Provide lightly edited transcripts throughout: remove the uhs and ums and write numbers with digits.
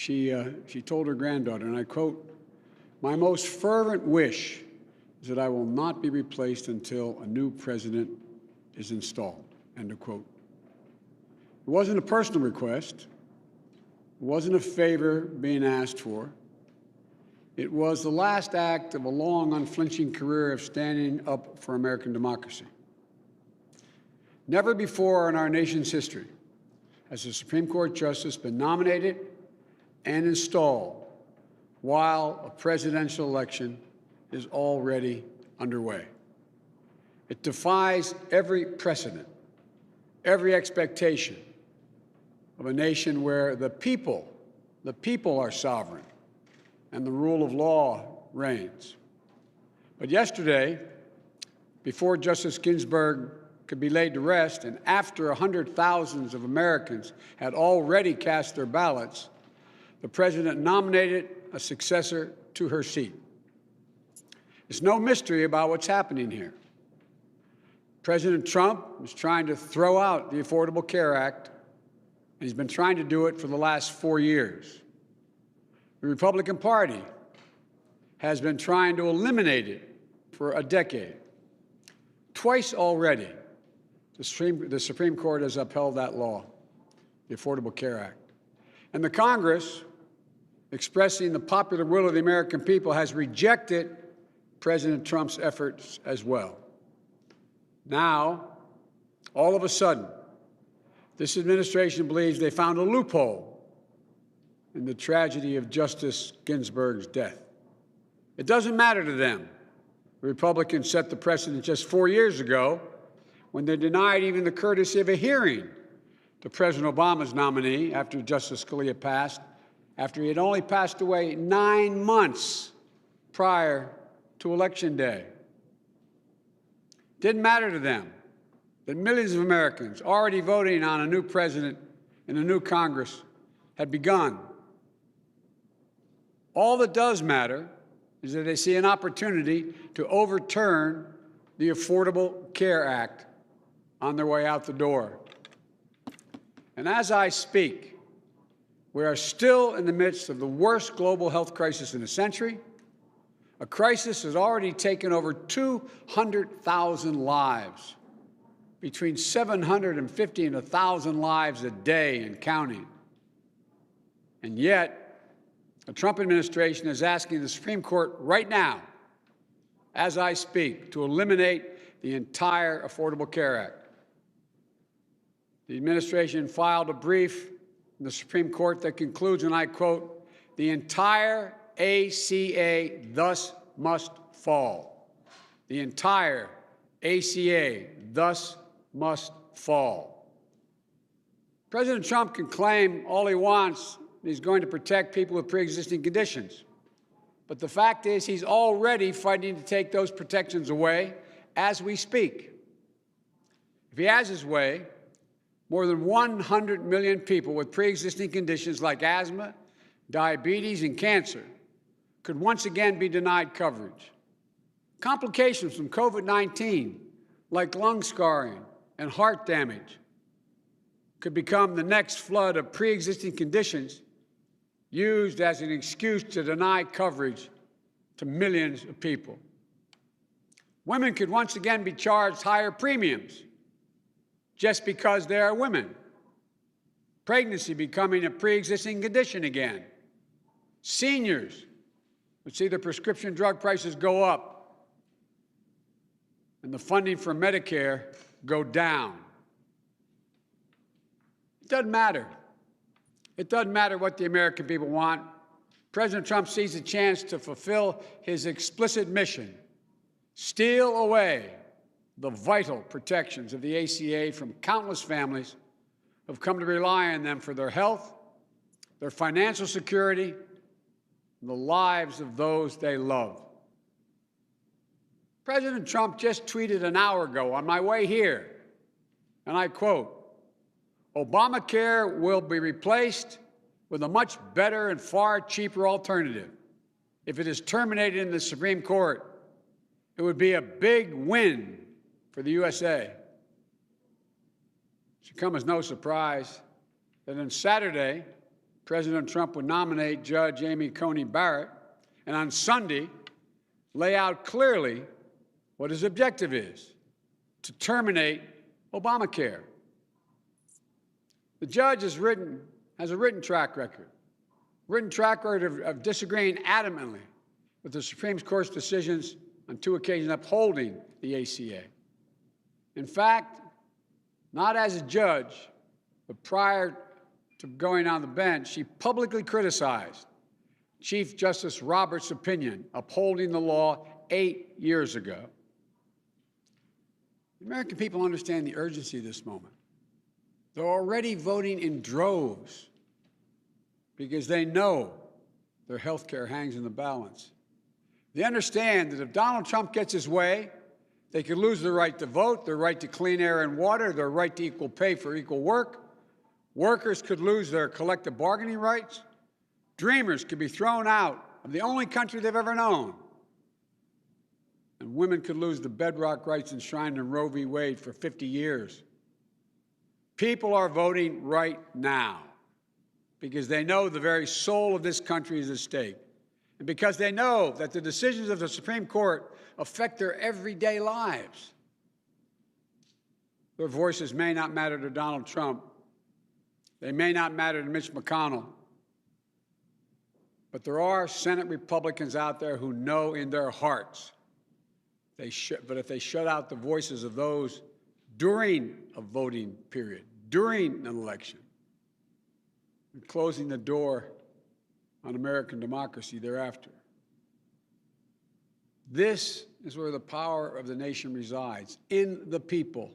she told her granddaughter, and I quote, "My most fervent wish is that I will not be replaced until a new president is installed," end of quote. It wasn't a personal request. It wasn't a favor being asked for. It was the last act of a long, unflinching career of standing up for American democracy. Never before in our nation's history has a Supreme Court justice been nominated and installed while a presidential election is already underway. It defies every precedent, every expectation of a nation where the people are sovereign and the rule of law reigns. But yesterday, before Justice Ginsburg could be laid to rest, and after thousands of Americans had already cast their ballots, the president nominated a successor to her seat. It's no mystery about what's happening here. President Trump is trying to throw out the Affordable Care Act, and he's been trying to do it for the last 4 years. The Republican Party has been trying to eliminate it for a decade. Twice already, the Supreme Court has upheld that law, the Affordable Care Act. And the Congress, expressing the popular will of the American people, has rejected President Trump's efforts as well. Now, all of a sudden, this administration believes they found a loophole in the tragedy of Justice Ginsburg's death. It doesn't matter to them. The Republicans set the precedent just 4 years ago when they denied even the courtesy of a hearing to President Obama's nominee after Justice Scalia passed, after he had only passed away 9 months prior to Election Day. Didn't matter to them that millions of Americans already voting on a new president and a new Congress had begun. All that does matter is that they see an opportunity to overturn the Affordable Care Act on their way out the door. And as I speak, we are still in the midst of the worst global health crisis in a century, a crisis that has already taken over 200,000 lives, between 750 and 1,000 lives a day and counting. And yet, the Trump administration is asking the Supreme Court right now, as I speak, to eliminate the entire Affordable Care Act. The administration filed a brief in the Supreme Court that concludes, and I quote, "The entire ACA thus must fall. The entire ACA thus must fall." President Trump can claim all he wants he's going to protect people with pre-existing conditions. But the fact is he's already fighting to take those protections away as we speak. If he has his way, more than 100 million people with pre-existing conditions like asthma, diabetes, and cancer could once again be denied coverage. Complications from COVID-19, like lung scarring and heart damage, could become the next flood of pre-existing conditions used as an excuse to deny coverage to millions of people. Women could once again be charged higher premiums just because they are women. Pregnancy becoming a pre-existing condition again. Seniors would see their prescription drug prices go up and the funding for Medicare go down. It doesn't matter. It doesn't matter what the American people want. President Trump sees a chance to fulfill his explicit mission, steal away the vital protections of the ACA from countless families who have come to rely on them for their health, their financial security, and the lives of those they love. President Trump just tweeted an hour ago on my way here, and I quote, "Obamacare will be replaced with a much better and far cheaper alternative. If it is terminated in the Supreme Court, it would be a big win for the USA." It should come as no surprise that on Saturday, President Trump would nominate Judge Amy Coney Barrett and on Sunday lay out clearly what his objective is: to terminate Obamacare. The judge has a written track record of disagreeing adamantly with the Supreme Court's decisions on 2 occasions upholding the ACA. In fact, not as a judge, but prior to going on the bench, she publicly criticized Chief Justice Roberts' opinion upholding the law 8 years ago. The American people understand the urgency of this moment. They're already voting in droves because they know their health care hangs in the balance. They understand that if Donald Trump gets his way, they could lose their right to vote, their right to clean air and water, their right to equal pay for equal work. Workers could lose their collective bargaining rights. Dreamers could be thrown out of the only country they've ever known. And women could lose the bedrock rights enshrined in Roe v. Wade for 50 years. People are voting right now because they know the very soul of this country is at stake, and because they know that the decisions of the Supreme Court affect their everyday lives. Their voices may not matter to Donald Trump. They may not matter to Mitch McConnell. But there are Senate Republicans out there who know in their hearts but if they shut out the voices of those during a voting period, during an election, and closing the door on American democracy thereafter. This is where the power of the nation resides: in the people,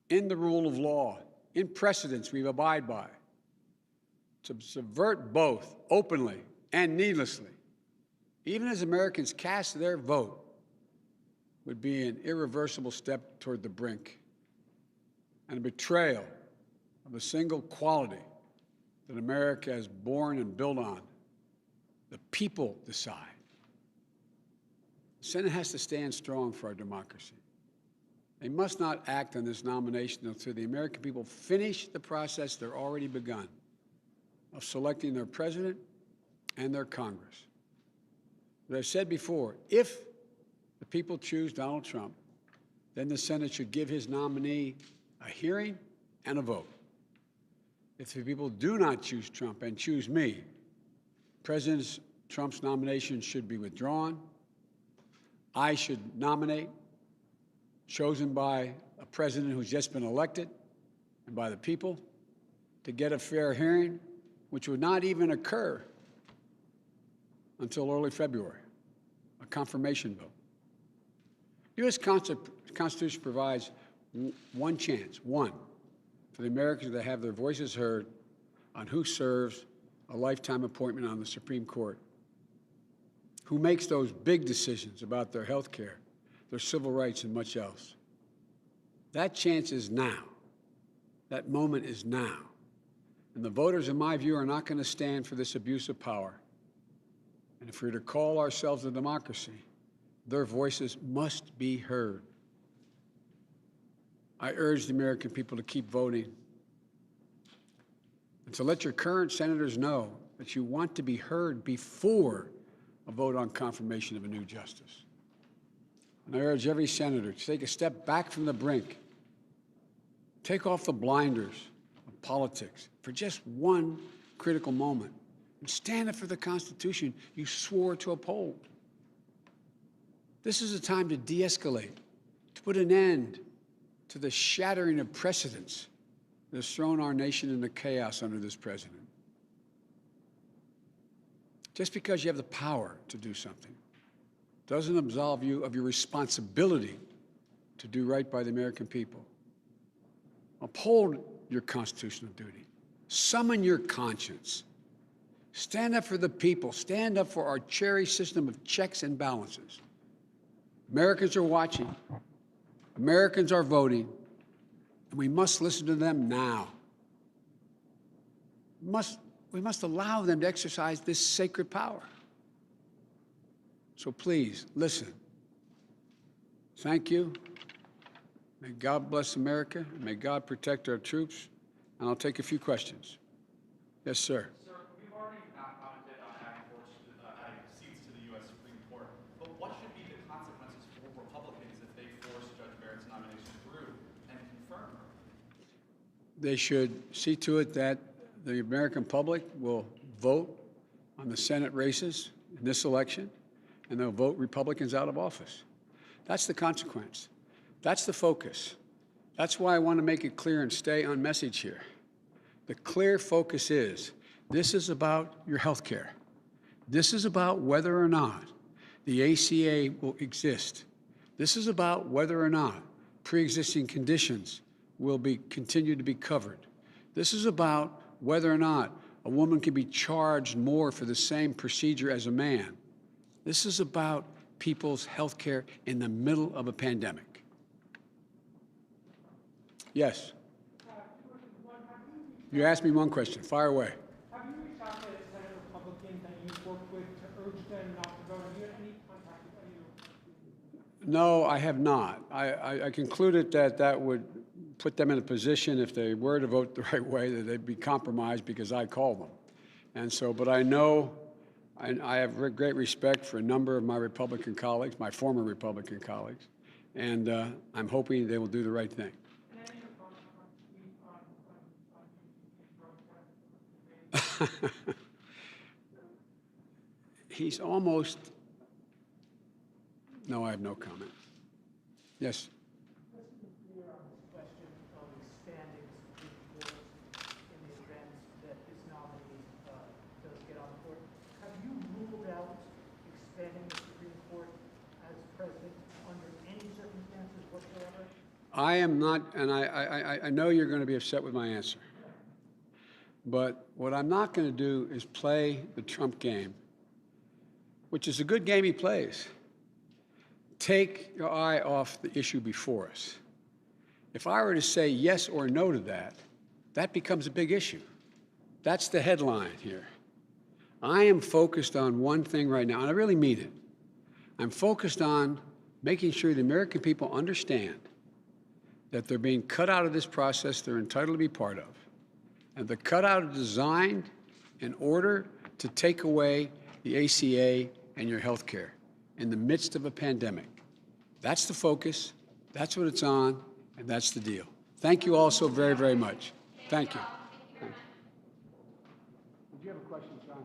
in the rule of law, in precedents we abide by. To subvert both openly and needlessly, even as Americans cast their vote, would be an irreversible step toward the brink and a betrayal of the single quality that America is born and built on. The people decide. The Senate has to stand strong for our democracy. They must not act on this nomination until the American people finish the process they're already begun of selecting their president and their Congress. As I've said before, if the people choose Donald Trump, then the Senate should give his nominee a hearing and a vote. If the people do not choose Trump and choose me, President Trump's nomination should be withdrawn. I should nominate, chosen by a president who's just been elected and by the people, to get a fair hearing, which would not even occur until early February, a confirmation vote. The U.S. Constitution provides one chance, for the Americans to have their voices heard on who serves a lifetime appointment on the Supreme Court, who makes those big decisions about their health care, their civil rights, and much else. That chance is now. That moment is now. And the voters, in my view, are not going to stand for this abuse of power. And if we're to call ourselves a democracy, their voices must be heard. I urge the American people to keep voting and to let your current senators know that you want to be heard before a vote on confirmation of a new justice. And I urge every senator to take a step back from the brink, take off the blinders of politics for just one critical moment, and stand up for the Constitution you swore to uphold. This is a time to de-escalate, to put an end to the shattering of precedents that has thrown our nation into chaos under this president. Just because you have the power to do something doesn't absolve you of your responsibility to do right by the American people. Uphold your constitutional duty. Summon your conscience. Stand up for the people. Stand up for our cherished system of checks and balances. Americans are watching. Americans are voting. And we must listen to them now. We must allow them to exercise this sacred power. So please, listen. Thank you. May God bless America. May God protect our troops. And I'll take a few questions. Yes, sir. Sir, they should see to it that the American public will vote on the Senate races in this election, and they'll vote Republicans out of office. That's the consequence. That's the focus. That's why I want to make it clear and stay on message here. The clear focus is, this is about your health care. This is about whether or not the ACA will exist. This is about whether or not pre-existing conditions will continue to be covered. This is about whether or not a woman can be charged more for the same procedure as a man. This is about people's health care in the middle of a pandemic. Yes. You asked me one question. Fire away. Have you reached out to Senate Republicans that you've worked with to urge them not to vote? Have you had any contact with any? No, I have not. I concluded that that would put them in a position, if they were to vote the right way, that they'd be compromised because I called them. And so, but I know, I have great respect for a number of my Republican colleagues, my former Republican colleagues, and I'm hoping they will do the right thing. He's almost, no, I have no comment. Yes? Question of expanding Supreme Court in the event that this nominee does get on the court. Have you ruled out expanding the Supreme Court as president under any circumstances whatsoever? I am not, and I know you're going to be upset with my answer. But what I'm not going to do is play the Trump game, which is a good game he plays. Take your eye off the issue before us. If I were to say yes or no to that, that becomes a big issue. That's the headline here. I am focused on one thing right now, and I really mean it. I'm focused on making sure the American people understand that they're being cut out of this process they're entitled to be part of. And the cutout is designed in order to take away the ACA and your health care in the midst of a pandemic. That's the focus, that's what it's on, and that's the deal. Thank you all so very, very much. Thank you. Did you have a question, John?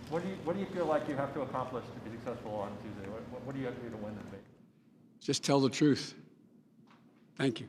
What do you feel like you have to accomplish to be successful on Tuesday? What do you have to do to win the debate? Just tell the truth. Thank you.